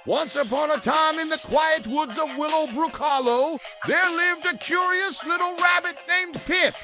Once upon a time in the quiet woods of Willowbrook Hollow, there lived a curious little rabbit named Pip.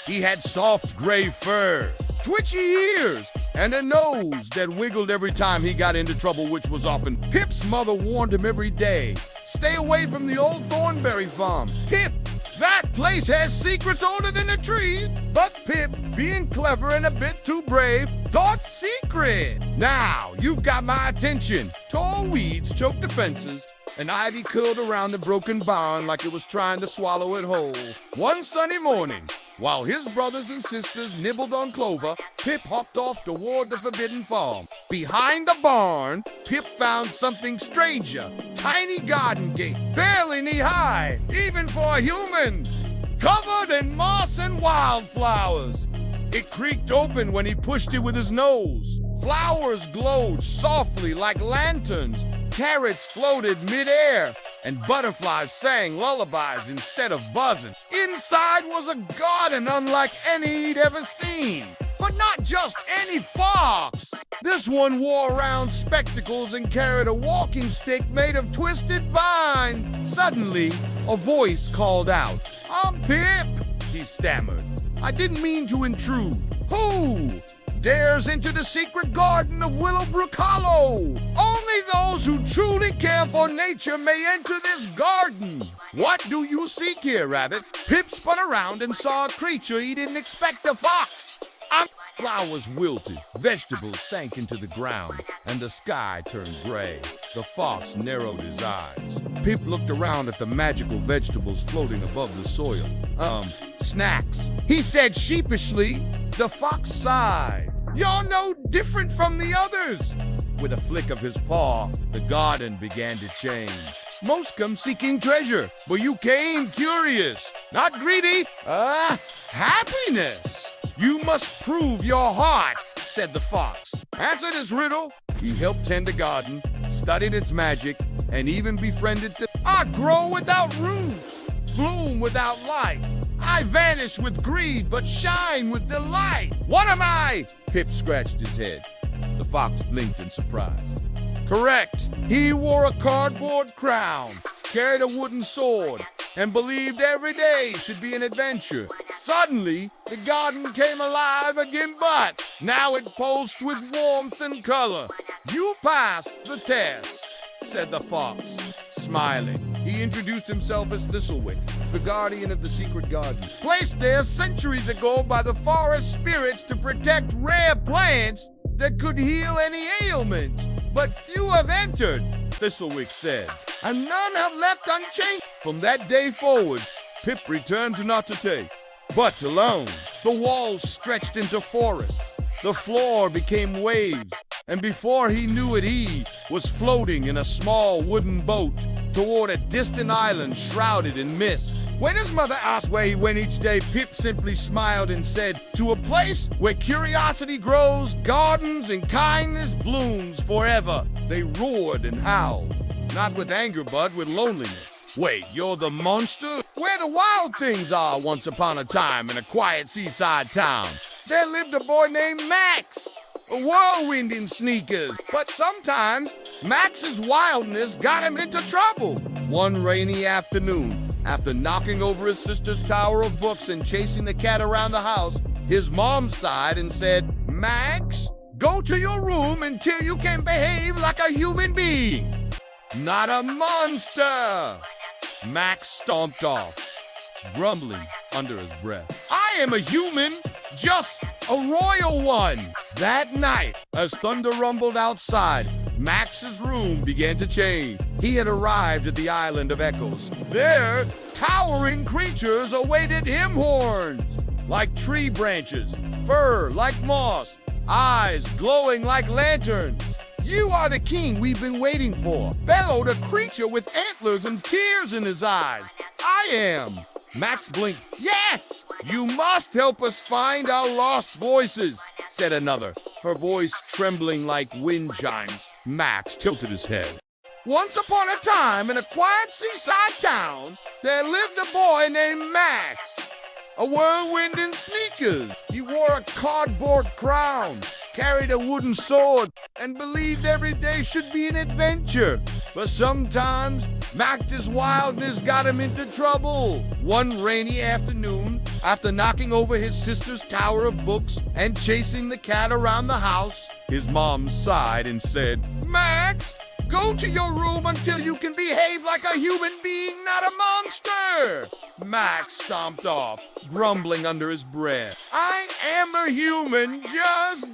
He had soft gray fur, twitchy ears, and a nose that wiggled every time he got into trouble, which was often. Pip's mother warned him every day, "Stay away from the old Thornberry farm. Pip, that place has secrets older than the trees." But Pip, being clever and a bit too brave, thought secret. Now, you've got my attention. Tall weeds choked the fences, and ivy curled around the broken barn like it was trying to swallow it whole. One sunny morning, while his brothers and sisters nibbled on clover, Pip hopped off toward the forbidden farm. Behind the barn, Pip found something stranger. Tiny garden gate, barely knee-high, even for a human, covered in moss and wildflowers. It creaked open when he pushed it with his nose. Flowers glowed softly like lanterns, carrots floated mid-air, and butterflies sang lullabies instead of buzzing. Inside was a garden unlike any he'd ever seen. But not just any fox. This one wore round spectacles and carried a walking stick made of twisted vines. Suddenly, a voice called out. "I'm Pip," he stammered. "I didn't mean to intrude. Who dares into the secret garden of Willowbrook Hollow? Only those who truly care for nature may enter this garden." "What do you seek here, Rabbit?" Pip spun around and saw a creature he didn't expect, a fox. Flowers wilted, vegetables sank into the ground, and the sky turned gray. The fox narrowed his eyes. Pip looked around at the magical vegetables floating above the soil. Snacks," he said sheepishly. The fox sighed. "You're no different from the others." With a flick of his paw, the garden began to change. "Most come seeking treasure, but you came curious, not greedy. Happiness. You must prove your heart," said the fox. Answer this riddle. He helped tend the garden, studied its magic, and even befriended the... "I grow without roots, bloom without light. I vanish with greed, but shine with delight. What am I?" Pip scratched his head. The fox blinked in surprise. "Correct. He wore a cardboard crown, carried a wooden sword, and believed every day should be an adventure. Suddenly, the garden came alive again, but now it pulsed with warmth and color. "You passed the test," said the fox, smiling. He introduced himself as Thistlewick, the guardian of the secret garden, placed there centuries ago by the forest spirits to protect rare plants that could heal any ailment. "But few have entered," Thistlewick said, "and none have left unchanged." From that day forward, Pip returned to Natate, but alone. The walls stretched into forests. The floor became waves, and before he knew it, he was floating in a small wooden boat toward a distant island shrouded in mist. When his mother asked where he went each day, Pip simply smiled and said, "To a place where curiosity grows, gardens and kindness blooms forever." They roared and howled, not with anger, but with loneliness. "Wait, you're the monster?" "Where the wild things are." Once upon a time, in a quiet seaside town, there lived a boy named Max, a whirlwind in sneakers. But sometimes Max's wildness got him into trouble. One rainy afternoon, after knocking over his sister's tower of books and chasing the cat around the house, his mom sighed and said, "Max, go to your room until you can behave like a human being, not a monster." Max stomped off, grumbling under his breath, "I am a human, just a royal one." That night, as thunder rumbled outside, Max's room began to change. He had arrived at the Island of Echoes. There, towering creatures awaited him, horns like tree branches, fur like moss, eyes glowing like lanterns. "You are the king we've been waiting for," bellowed a creature with antlers and tears in his eyes. "I am." Max blinked. "Yes, you must help us find our lost voices," said another, her voice trembling like wind chimes. Max tilted his head. "Once upon a time, in a quiet seaside town, there lived a boy named Max, a whirlwind in sneakers. He wore a cardboard crown, carried a wooden sword, and believed every day should be an adventure. But sometimes Mac's wildness got him into trouble. One rainy afternoon, after knocking over his sister's tower of books and chasing the cat around the house, his mom sighed and said, "Max, go to your room until you can behave like a human being, not a monster." Max stomped off, grumbling under his breath. "I am a human, just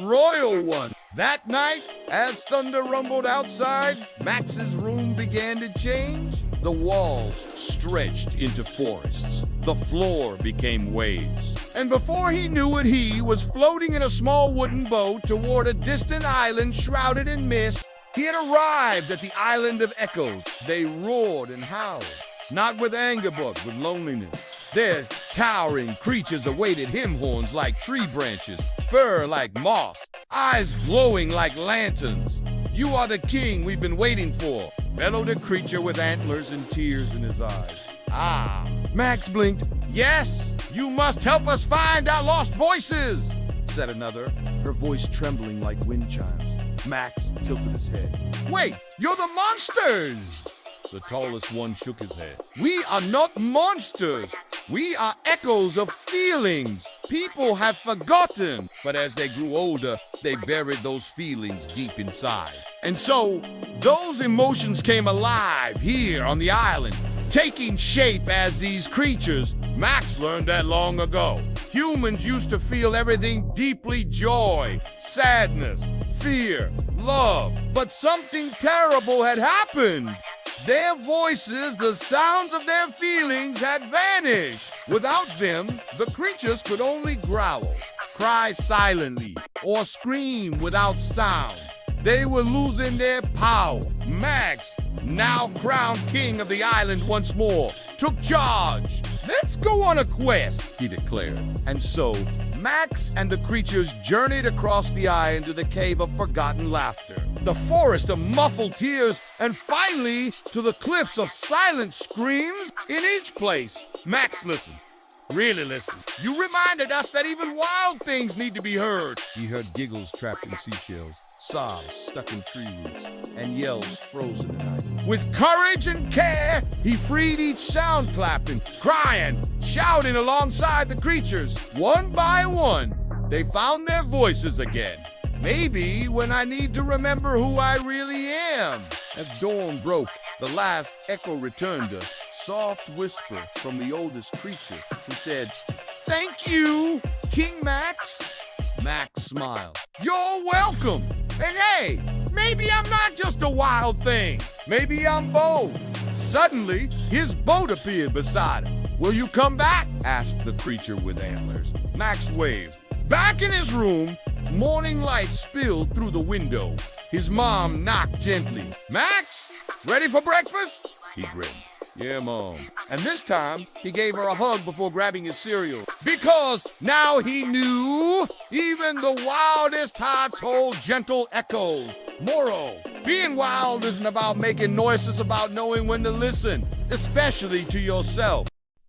royal one." That night, as thunder rumbled outside, Max's room began to change. The walls stretched into forests. The floor became waves. And before he knew it, he was floating in a small wooden boat toward a distant island shrouded in mist. He had arrived at the island of echoes. They roared and howled, not with anger, but with loneliness. There, towering creatures awaited him, horns like tree branches, fur like moss, eyes glowing like lanterns. "You are the king we've been waiting for," bellowed a creature with antlers and tears in his eyes. "Ah," Max blinked. "Yes, you must help us find our lost voices," said another, her voice trembling like wind chimes. Max tilted his head. "Wait, you're the monsters!" The tallest one shook his head. "We are not monsters. We are echoes of feelings people have forgotten." But as they grew older, they buried those feelings deep inside. And so, those emotions came alive here on the island, taking shape as these creatures. Max learned that long ago. Humans used to feel everything deeply: joy, sadness, fear, love. But something terrible had happened. Their voices, the sounds of their feelings, had vanished. Without them, the creatures could only growl, cry silently, or scream without sound. They were losing their power. Max, now crowned king of the island once more, took charge. "Let's go on a quest," he declared. And so, Max and the creatures journeyed across the island to the cave of forgotten laughter, the forest of muffled tears, and finally to the cliffs of silent screams. In each place, Max listened. Really listened. "You reminded us that even wild things need to be heard." He heard giggles trapped in seashells, sobs stuck in tree roots, and yells frozen in ice. With courage and care, he freed each sound, clapping, crying, shouting alongside the creatures. One by one, they found their voices again. "Maybe when I need to remember who I really am." As dawn broke, the last echo returned, a soft whisper from the oldest creature, who said, "Thank you, King Max." Max smiled. "You're welcome. And hey, maybe I'm not just a wild thing. Maybe I'm both." Suddenly, his boat appeared beside him. "Will you come back?" asked the creature with antlers. Max waved. Back in his room, morning light spilled through the window. His mom knocked gently. "Max, ready for breakfast?" He grinned. "Yeah, Mom." And this time, he gave her a hug before grabbing his cereal. Because now he knew even the wildest hearts hold gentle echoes. Moral: being wild isn't about making noise, it's about knowing when to listen, especially to yourself.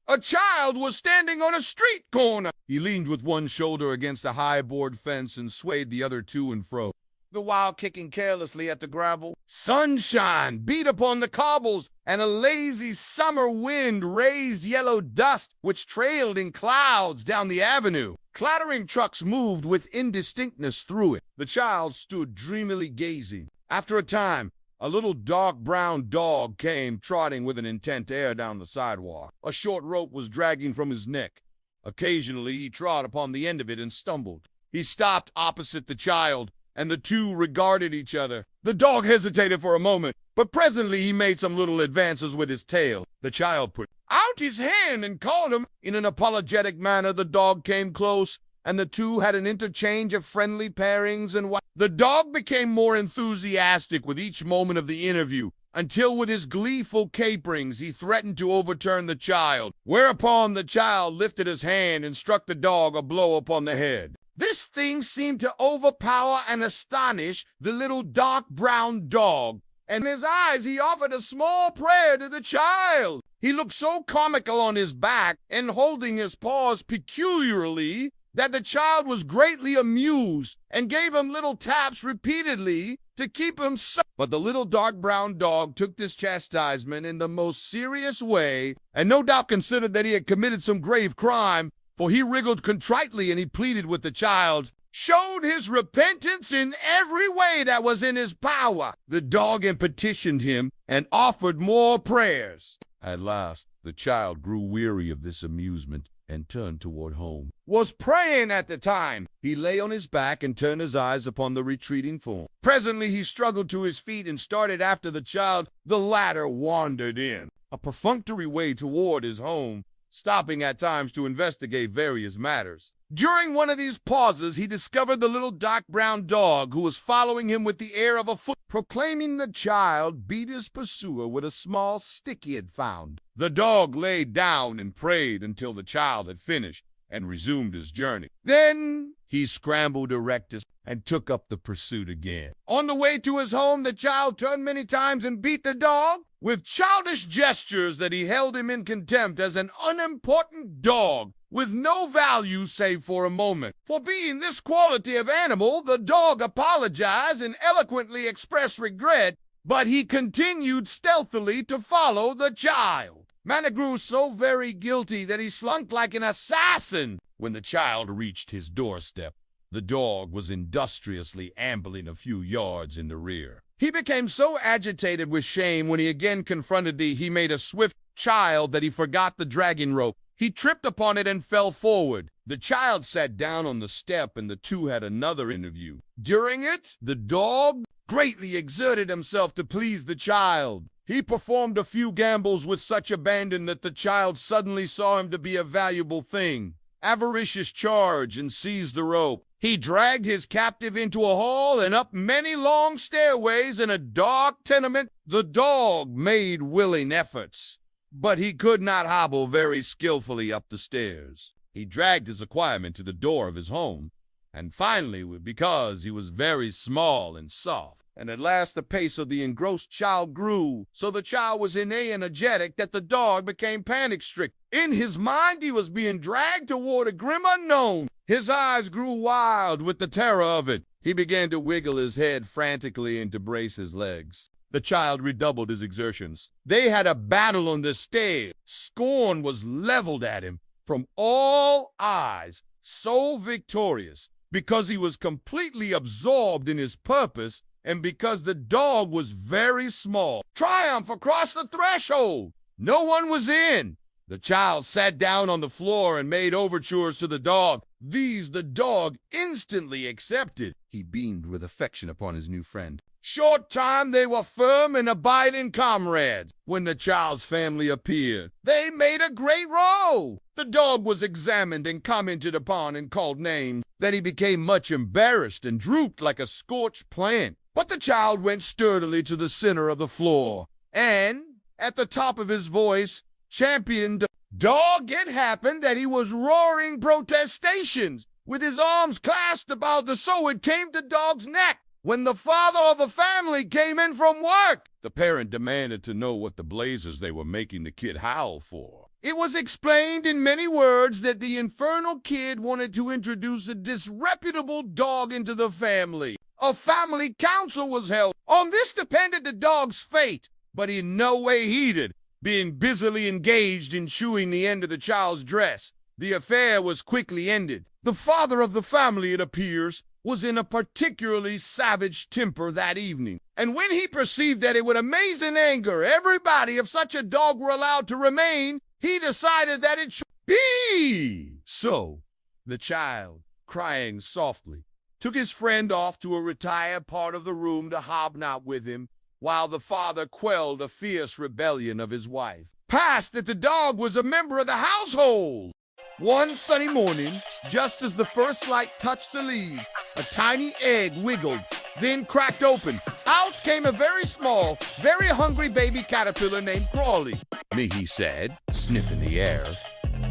A child was standing on a street corner. He leaned with one shoulder against a high board fence and swayed the other to and fro, the while kicking carelessly at the gravel. Sunshine beat upon the cobbles, and a lazy summer wind raised yellow dust which trailed in clouds down the avenue. Clattering trucks moved with indistinctness through it. The child stood dreamily gazing. After a time, a little dark brown dog came trotting with an intent air down the sidewalk. A short rope was dragging from his neck. Occasionally, he trod upon the end of it and stumbled. He stopped opposite the child, and the two regarded each other. The dog hesitated for a moment, but presently he made some little advances with his tail. The child put out his hand and called him. In an apologetic manner, the dog came close, and the two had an interchange of friendly pairings and the dog became more enthusiastic with each moment of the interview, until with his gleeful caperings he threatened to overturn the child, whereupon the child lifted his hand and struck the dog a blow upon the head. This thing seemed to overpower and astonish the little dark brown dog, and in his eyes he offered a small prayer to the child. He looked so comical on his back and holding his paws peculiarly that the child was greatly amused and gave him little taps repeatedly to keep him safe. But the little dark brown dog took this chastisement in the most serious way, and no doubt considered that he had committed some grave crime, for he wriggled contritely and he pleaded with the child, showed his repentance in every way that was in his power. The dog petitioned him and offered more prayers. At last, the child grew weary of this amusement and turned toward home. Was praying at the time. He lay on his back and turned his eyes upon the retreating form. Presently he struggled to his feet and started after the child. The latter wandered in a perfunctory way toward his home, stopping at times to investigate various matters. During one of these pauses, he discovered the little dark brown dog who was following him with the air of a foot. Proclaiming the child beat his pursuer with a small stick he had found. The dog lay down and prayed until the child had finished and resumed his journey. Then he scrambled erect and took up the pursuit again. On the way to his home, the child turned many times and beat the dog with childish gestures that he held him in contempt as an unimportant dog with no value save for a moment. For being this quality of animal, the dog apologized and eloquently expressed regret, but he continued stealthily to follow the child. Manna grew so very guilty that he slunk like an assassin. When the child reached his doorstep, the dog was industriously ambling a few yards in the rear. He became so agitated with shame when he again confronted he made a swift child that he forgot the dragging rope. He tripped upon it and fell forward. The child sat down on the step and the two had another interview. During it, the dog greatly exerted himself to please the child. He performed a few gambols with such abandon that the child suddenly saw him to be a valuable thing. Avaricious charged and seized the rope. He dragged his captive into a hall and up many long stairways in a dark tenement. The dog made willing efforts, but he could not hobble very skillfully up the stairs. He dragged his acquirement to the door of his home, and finally, because he was very small and soft, and at last the pace of the engrossed child grew, so the child was energetic that the dog became panic-stricken. In his mind, he was being dragged toward a grim unknown. His eyes grew wild with the terror of it. He began to wiggle his head frantically and to brace his legs. The child redoubled his exertions. They had a battle on the stairs. Scorn was leveled at him from all eyes, so victorious, because he was completely absorbed in his purpose and because the dog was very small. Triumph across the threshold. No one was in. The child sat down on the floor and made overtures to the dog. These the dog instantly accepted. He beamed with affection upon his new friend. Short time they were firm and abiding comrades. When the child's family appeared, they made a great row. The dog was examined and commented upon and called names. Then he became much embarrassed and drooped like a scorched plant. But the child went sturdily to the center of the floor and, at the top of his voice, championed dog. It happened that he was roaring protestations with his arms clasped about the so it came to dog's neck. When the father of the family came in from work, the parent demanded to know what the blazes they were making the kid howl for. It was explained in many words that the infernal kid wanted to introduce a disreputable dog into the family. A family council was held. On this depended the dog's fate, but he in no way heeded, being busily engaged in chewing the end of the child's dress. The affair was quickly ended. The father of the family, it appears, was in a particularly savage temper that evening, and when he perceived that it would amaze and anger everybody if such a dog were allowed to remain, he decided that it should be. So, the child, crying softly, took his friend off to a retired part of the room to hobnob with him, while the father quelled a fierce rebellion of his wife. Passed that the dog was a member of the household. One sunny morning, just as the first light touched the leaves, a tiny egg wiggled, then cracked open. Out came a very small, very hungry baby caterpillar named Crawley. Me, he said, sniffing the air.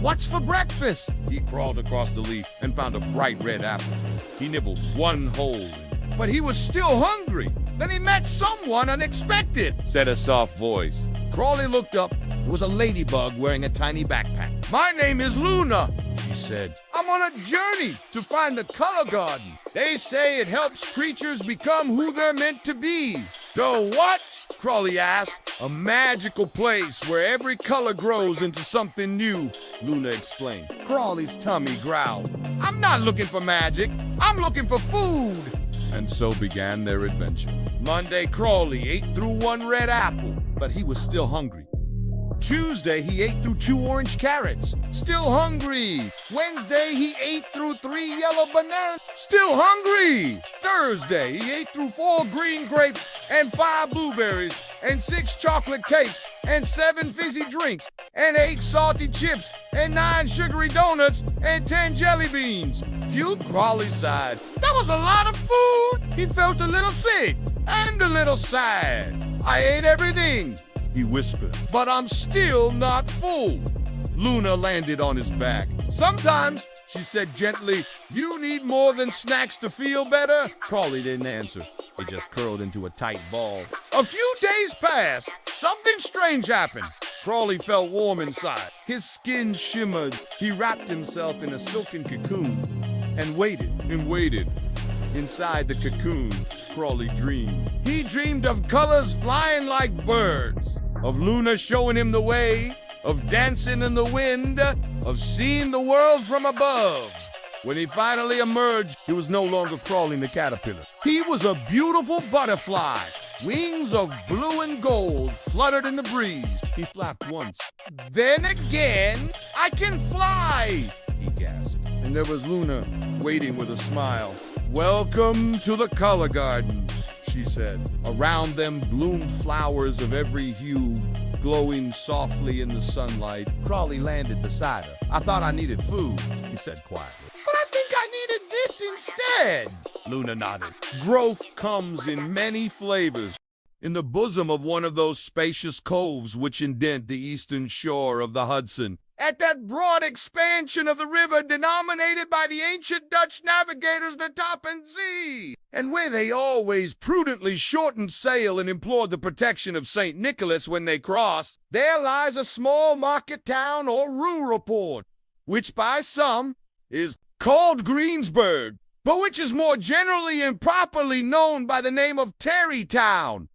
What's for breakfast? He crawled across the leaf and found a bright red apple. He nibbled one hole, but he was still hungry. Then he met someone unexpected, said a soft voice. Crawley looked up. It was a ladybug wearing a tiny backpack. My name is Luna, she said. I'm on a journey to find the color garden. They say it helps creatures become who they're meant to be. The what? Crawley asked. A magical place where every color grows into something new, Luna explained. Crawley's tummy growled. I'm not looking for magic. I'm looking for food. And so began their adventure. Monday, Crawley ate through one red apple, but he was still hungry. Tuesday, he ate through 2 orange carrots, still hungry. Wednesday, he ate through 3 yellow bananas, still hungry. Thursday, he ate through 4 green grapes and 5 blueberries and 6 chocolate cakes and 7 fizzy drinks and 8 salty chips and 9 sugary donuts and 10 jelly beans. Phew, Crawley sighed. That was a lot of food. He felt a little sick and a little sad. I ate everything, he whispered, but I'm still not full. Luna landed on his back. Sometimes, she said gently, you need more than snacks to feel better. Crawley didn't answer. He just curled into a tight ball. A few days passed. Something strange happened. Crawley felt warm inside. His skin shimmered. He wrapped himself in a silken cocoon and waited and waited. Inside the cocoon, Crawley dreamed. He dreamed of colors flying like birds, of Luna showing him the way, of dancing in the wind, of seeing the world from above. When he finally emerged, he was no longer crawling the caterpillar. He was a beautiful butterfly. Wings of blue and gold fluttered in the breeze. He flapped once. Then again, I can fly, he gasped. And there was Luna, waiting with a smile. Welcome to the color garden, she said. Around them bloomed flowers of every hue, glowing softly in the sunlight. Crawley landed beside her. I thought I needed food, he said quietly. But I think I needed this instead, Luna nodded. Growth comes in many flavors. In the bosom of one of those spacious coves which indent the eastern shore of the Hudson, at that broad expansion of the river denominated by the ancient Dutch navigators the Tappan Zee, and where they always prudently shortened sail and implored the protection of St. Nicholas when they crossed, there lies a small market town or rural port, which by some is called Greensburg, but which is more generally and properly known by the name of Tarrytown.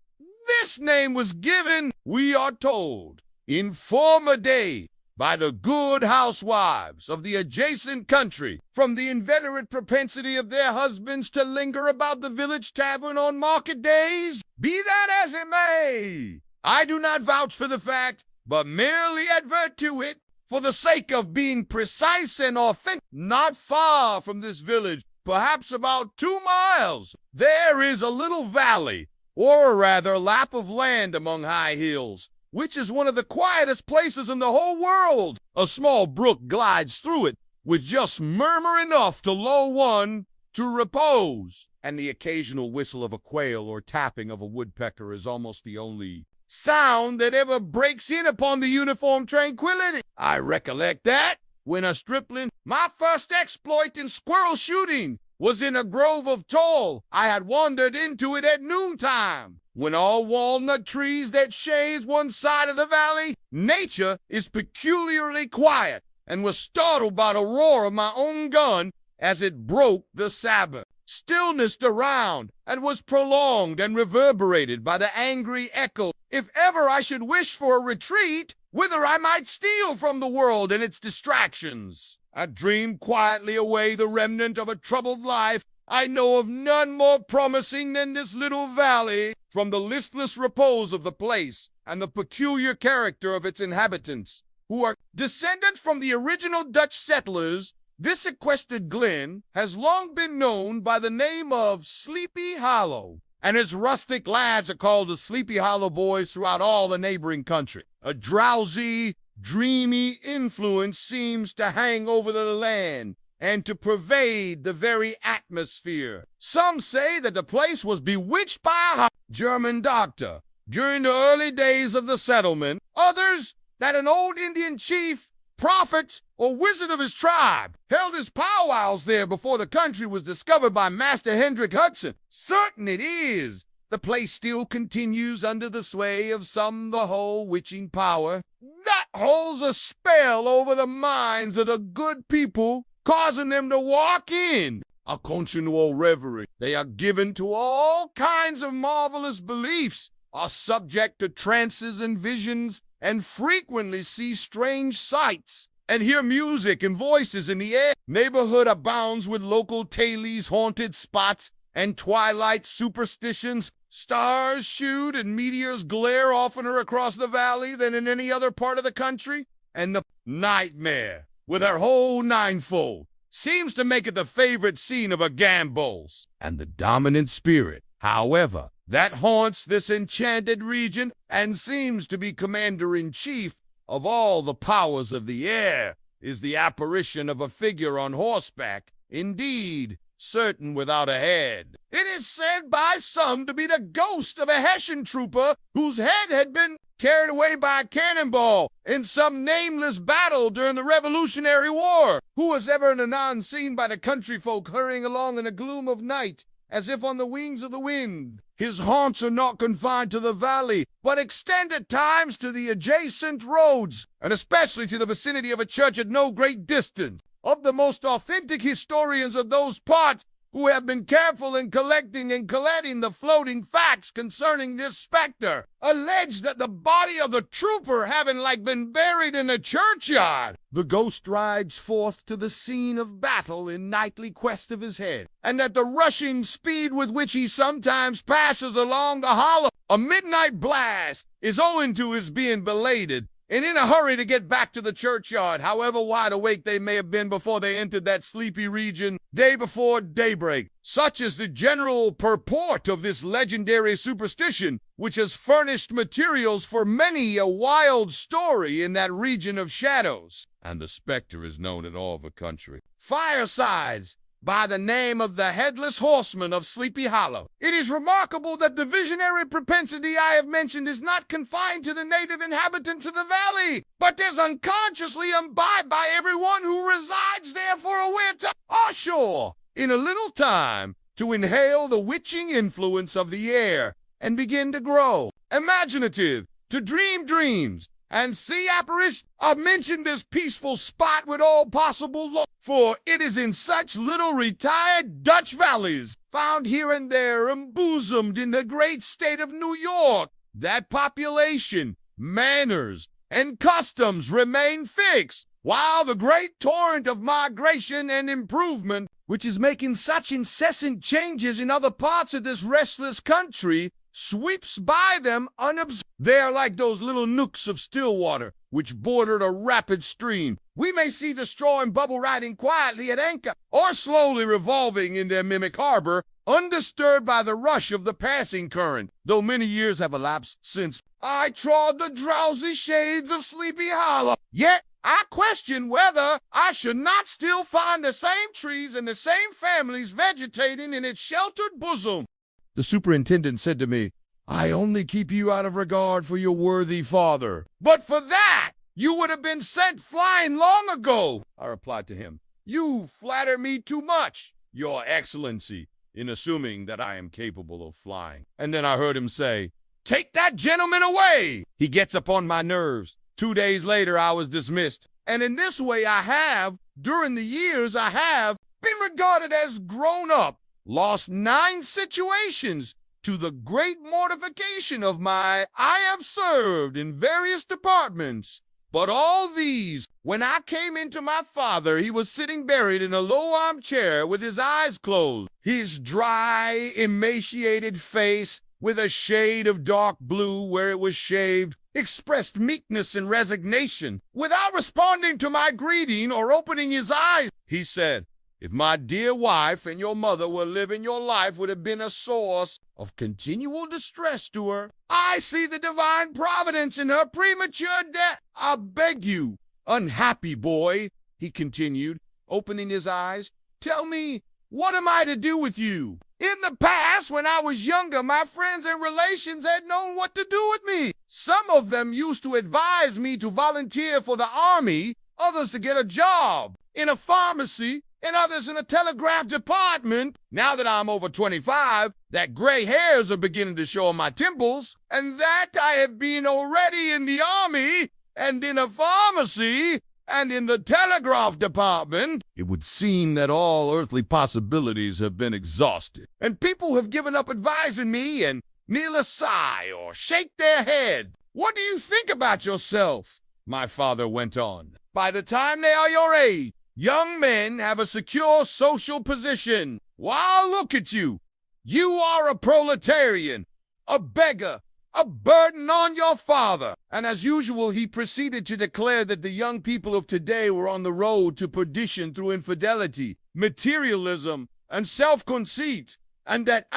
This name was given, we are told, in former days, by the good housewives of the adjacent country, from the inveterate propensity of their husbands to linger about the village tavern on market days. Be that as it may, I do not vouch for the fact, but merely advert to it for the sake of being precise and authentic. Not far from this village, perhaps about 2 miles, there is a little valley, or rather lap of land among high hills, which is one of the quietest places in the whole world. A small brook glides through it, with just murmur enough to lull one to repose, and the occasional whistle of a quail or tapping of a woodpecker is almost the only sound that ever breaks in upon the uniform tranquility. I recollect that, when a stripling, my first exploit in squirrel shooting was in a grove of tall. I had wandered into it at noontime, when all walnut trees that shades one side of the valley, nature is peculiarly quiet, and was startled by the roar of my own gun as it broke the Sabbath. Stillness around, and was prolonged and reverberated by the angry echo. If ever I should wish for a retreat, whither I might steal from the world and its distractions, I dreamed quietly away the remnant of a troubled life. I know of none more promising than this little valley. From the listless repose of the place and the peculiar character of its inhabitants, who are descendants from the original Dutch settlers, this sequestered glen has long been known by the name of Sleepy Hollow, and its rustic lads are called the Sleepy Hollow Boys throughout all the neighboring country. A drowsy, dreamy influence seems to hang over the land and to pervade the very atmosphere. Some say that the place was bewitched by a German doctor during the early days of the settlement. Others, that an old Indian chief, prophet, or wizard of his tribe held his powwows there before the country was discovered by Master Hendrik Hudson. Certain it is, the place still continues under the sway of some the whole witching power. That holds a spell over the minds of the good people, causing them to walk in a continual reverie. They are given to all kinds of marvelous beliefs, are subject to trances and visions, and frequently see strange sights and hear music and voices in the air. Neighborhood abounds with local tailies, haunted spots, and twilight superstitions. Stars shoot and meteors glare oftener across the valley than in any other part of the country. And the nightmare, with her whole ninefold, seems to make it the favorite scene of a gambols. And the dominant spirit, however, that haunts this enchanted region and seems to be commander-in-chief of all the powers of the air, is the apparition of a figure on horseback, indeed, certain without a head. It is said by some to be the ghost of a Hessian trooper whose head had been carried away by a cannonball in some nameless battle during the Revolutionary War, who was ever and anon seen by the country folk hurrying along in the gloom of night, as if on the wings of the wind. His haunts are not confined to the valley, but extend at times to the adjacent roads, and especially to the vicinity of a church at no great distance. Of the most authentic historians of those parts, who have been careful in collecting and collating the floating facts concerning this specter, allege that the body of the trooper having been buried in a churchyard, the ghost rides forth to the scene of battle in nightly quest of his head, and that the rushing speed with which he sometimes passes along the hollow, a midnight blast, is owing to his being belated and in a hurry to get back to the churchyard, however wide awake they may have been before they entered that sleepy region day before daybreak. Such is the general purport of this legendary superstition, which has furnished materials for many a wild story in that region of shadows. And the specter is known in all the country. Firesides, by the name of the headless horseman of Sleepy Hollow. It is remarkable that the visionary propensity I have mentioned is not confined to the native inhabitants of the valley, but is unconsciously imbibed by everyone who resides there for a winter or sure, in a little time, to inhale the witching influence of the air and begin to grow imaginative, to dream dreams, and see apparitions. I've mentioned this peaceful spot with all possible luck, for it is in such little retired Dutch valleys, found here and there embosomed in the great state of New York, that population, manners, and customs remain fixed, while the great torrent of migration and improvement, which is making such incessant changes in other parts of this restless country, sweeps by them unobserved. They are like those little nooks of still water which bordered a rapid stream. We may see the straw and bubble riding quietly at anchor, or slowly revolving in their mimic harbor, undisturbed by the rush of the passing current, though many years have elapsed since I trod the drowsy shades of Sleepy Hollow. Yet I question whether I should not still find the same trees and the same families vegetating in its sheltered bosom. The superintendent said to me, "I only keep you out of regard for your worthy father. But for that, you would have been sent flying long ago," I replied to him. "You flatter me too much, Your Excellency, in assuming that I am capable of flying." And then I heard him say, "Take that gentleman away! He gets upon my nerves." 2 days later, I was dismissed. And in this way I have, during the years I have, been regarded as grown up, lost 9 situations, to the great mortification of I have served in various departments. But all these, when I came into my father, he was sitting buried in a low armchair with his eyes closed. His dry, emaciated face, with a shade of dark blue where it was shaved, expressed meekness and resignation. Without responding to my greeting or opening his eyes, he said, "If my dear wife and your mother were living, your life would have been a source of continual distress to her. I see the divine providence in her premature death. I beg you, unhappy boy," he continued, opening his eyes, "tell me, what am I to do with you? In the past, when I was younger, my friends and relations had known what to do with me. Some of them used to advise me to volunteer for the army, others to get a job in a pharmacy, and others in a telegraph department. Now that I'm over 25, that gray hairs are beginning to show on my temples, and that I have been already in the army, and in a pharmacy, and in the telegraph department. It would seem that all earthly possibilities have been exhausted, and people have given up advising me and kneel a sigh or shake their head. What do you think about yourself? My father went on. By the time they are your age, young men have a secure social position. Why, look at you. You are a proletarian, a beggar, a burden on your father. And as usual, he proceeded to declare that the young people of today were on the road to perdition through infidelity, materialism, and self-conceit, and that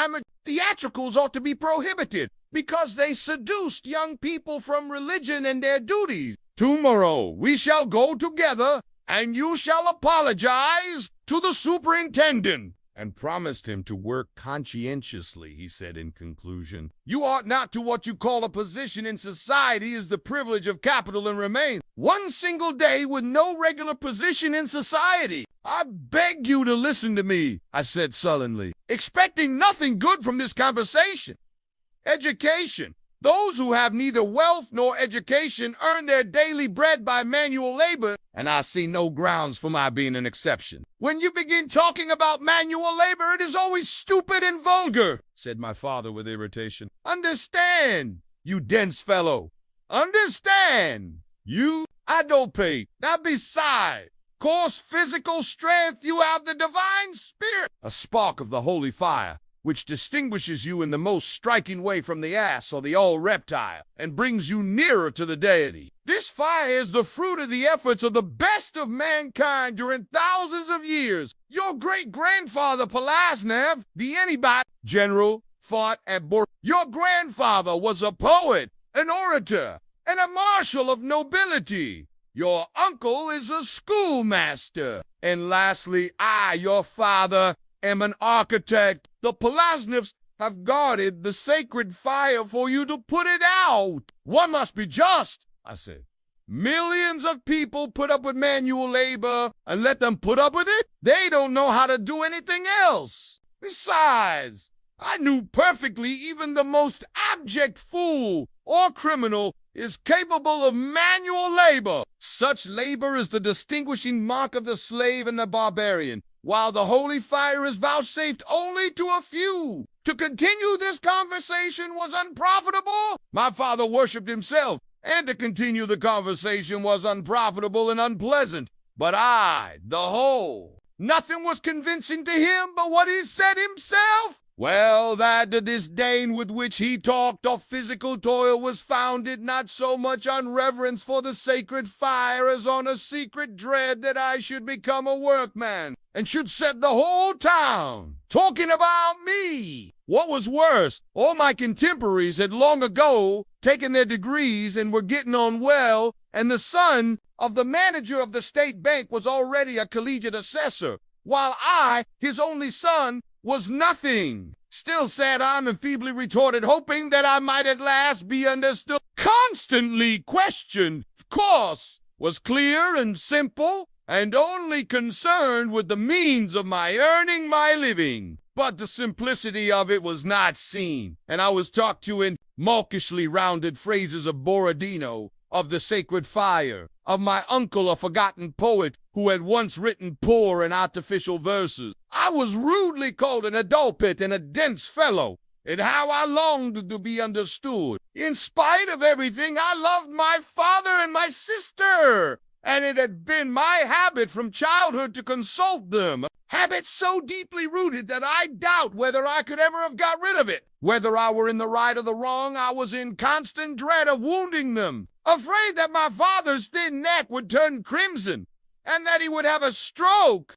theatricals ought to be prohibited because they seduced young people from religion and their duties. Tomorrow we shall go together, and you shall apologize to the superintendent. And promised him to work conscientiously, he said in conclusion. You ought not to what you call a position in society is the privilege of capital and remain. One single day with no regular position in society. I beg you to listen to me, I said sullenly, expecting nothing good from this conversation. Education. Those who have neither wealth nor education earn their daily bread by manual labor, and I see no grounds for my being an exception. When you begin talking about manual labor, it is always stupid and vulgar, said my father with irritation. Understand, you dense fellow. Understand. I don't pay. Now besides, coarse physical strength, you have the divine spirit, a spark of the holy fire, which distinguishes you in the most striking way from the ass or the old reptile, and brings you nearer to the deity. This fire is the fruit of the efforts of the best of mankind during thousands of years. Your great-grandfather Polaznev, the anybot general, fought at Your grandfather was a poet, an orator, and a marshal of nobility. Your uncle is a schoolmaster. And lastly, I, your father, am an architect. The Polaznevs have guarded the sacred fire for you to put it out. One must be just, I said. Millions of people put up with manual labor and let them put up with it. They don't know how to do anything else. Besides, I knew perfectly even the most abject fool or criminal is capable of manual labor. Such labor is the distinguishing mark of the slave and the barbarian, while the holy fire is vouchsafed only to a few. To continue this conversation was unprofitable. My father worshipped himself, and to continue the conversation was unprofitable and unpleasant. But I, the whole, nothing was convincing to him but what he said himself. Well, that the disdain with which he talked of physical toil was founded not so much on reverence for the sacred fire as on a secret dread that I should become a workman and should set the whole town talking about me. What was worse, all my contemporaries had long ago taken their degrees and were getting on well, and the son of the manager of the state bank was already a collegiate assessor, while I, his only son, was nothing. Still sat on and feebly retorted, hoping that I might at last be understood. Constantly questioned, of course, was clear and simple, and only concerned with the means of my earning my living. But the simplicity of it was not seen, and I was talked to in mawkishly rounded phrases of Borodino, of the sacred fire, of my uncle, a forgotten poet who had once written poor and artificial verses. I was rudely called an adulpit and a dense fellow, and how I longed to be understood. In spite of everything, I loved my father and my sister, and it had been my habit from childhood to consult them. Habit so deeply rooted that I doubt whether I could ever have got rid of it. Whether I were in the right or the wrong, I was in constant dread of wounding them, afraid that my father's thin neck would turn crimson, and that he would have a stroke,